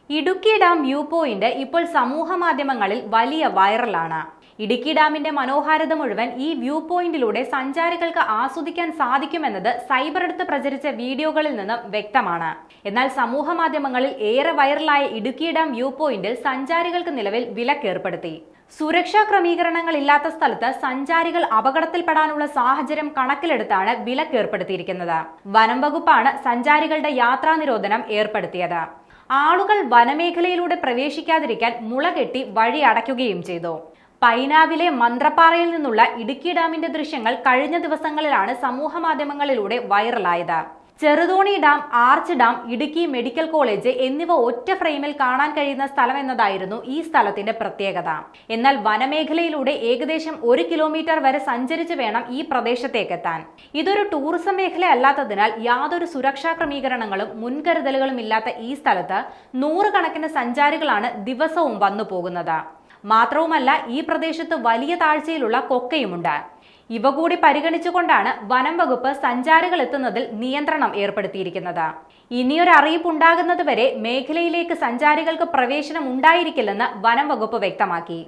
Idukki dam view point ഇപ്പോൾ സമൂഹ മാധ്യമങ്ങളിൽ വലിയ വൈറലാണ്. ഇടുക്കി ഡാമിന്റെ മനോഹാരിത മുഴുവൻ ഈ വ്യൂ പോയിന്റിലൂടെ സഞ്ചാരികൾക്ക് ആസ്വദിക്കാൻ സാധിക്കുമെന്നത് സൈബർ അടുത്ത് പ്രചരിച്ച വീഡിയോകളിൽ നിന്നും വ്യക്തമാണ്. എന്നാൽ സമൂഹ മാധ്യമങ്ങളിൽ ഏറെ വൈറലായ ഇടുക്കി ഡാം വ്യൂ പോയിന്റിൽ സഞ്ചാരികൾക്ക് നിലവിൽ വിലക്കേർപ്പെടുത്തി. സുരക്ഷാ ക്രമീകരണങ്ങൾ ഇല്ലാത്ത സ്ഥലത്ത് സഞ്ചാരികൾ അപകടത്തിൽപ്പെടാനുള്ള സാഹചര്യം കണക്കിലെടുത്താണ് വിലക്കേർപ്പെടുത്തിയിരിക്കുന്നത്. വനം വകുപ്പാണ് സഞ്ചാരികളുടെ യാത്രാ നിരോധനം ഏർപ്പെടുത്തിയത്. ആളുകൾ വനമേഖലയിലൂടെ പ്രവേശിക്കാതിരിക്കാൻ മുളകെട്ടി വഴി അടയ്ക്കുകയും ചെയ്തു. പൈനാവിലെ മന്ത്രപ്പാറയിൽ നിന്നുള്ള ഇടുക്കി ഡാമിന്റെ ദൃശ്യങ്ങൾ കഴിഞ്ഞ ദിവസങ്ങളിലാണ് സമൂഹ മാധ്യമങ്ങളിലൂടെ വൈറലായത്. Cheruthoni dam, arch dam, Idukki medical college എന്നിവ ഒറ്റ ഫ്രെയിമിൽ കാണാൻ കഴിയുന്ന സ്ഥലം എന്നതായിരുന്നു ഈ സ്ഥലത്തിന്റെ പ്രത്യേകത. എന്നാൽ വനമേഖലയിലൂടെ ഏകദേശം 1 കിലോമീറ്റർ വരെ സഞ്ചരിച്ച് വേണം ഈ പ്രദേശത്തേക്കെത്താൻ. ഇതൊരു ടൂറിസം മേഖല അല്ലാത്തതിനാൽ യാതൊരു സുരക്ഷാ ക്രമീകരണങ്ങളും മുൻകരുതലുകളും ഇല്ലാത്ത ഈ സ്ഥലത്ത് നൂറുകണക്കിന് സഞ്ചാരികളാണ് ദിവസവും വന്നു പോകുന്നത്. മാത്രവുമല്ല, ഈ പ്രദേശത്ത് വലിയ താഴ്ചയിലുള്ള കൊക്കയുമുണ്ട്. ഇവ കൂടി പരിഗണിച്ചുകൊണ്ടാണ് വനം വകുപ്പ് സഞ്ചാരികൾ എത്തുന്നതിൽ നിയന്ത്രണം ഏർപ്പെടുത്തിയിരിക്കുന്നത്. ഇനിയൊരു അറിയിപ്പ് ഉണ്ടാകുന്നത് വരെ മേഖലയിലേക്ക് സഞ്ചാരികൾക്ക് പ്രവേശനം ഉണ്ടായിരിക്കില്ലെന്ന് വനം വകുപ്പ് വ്യക്തമാക്കി.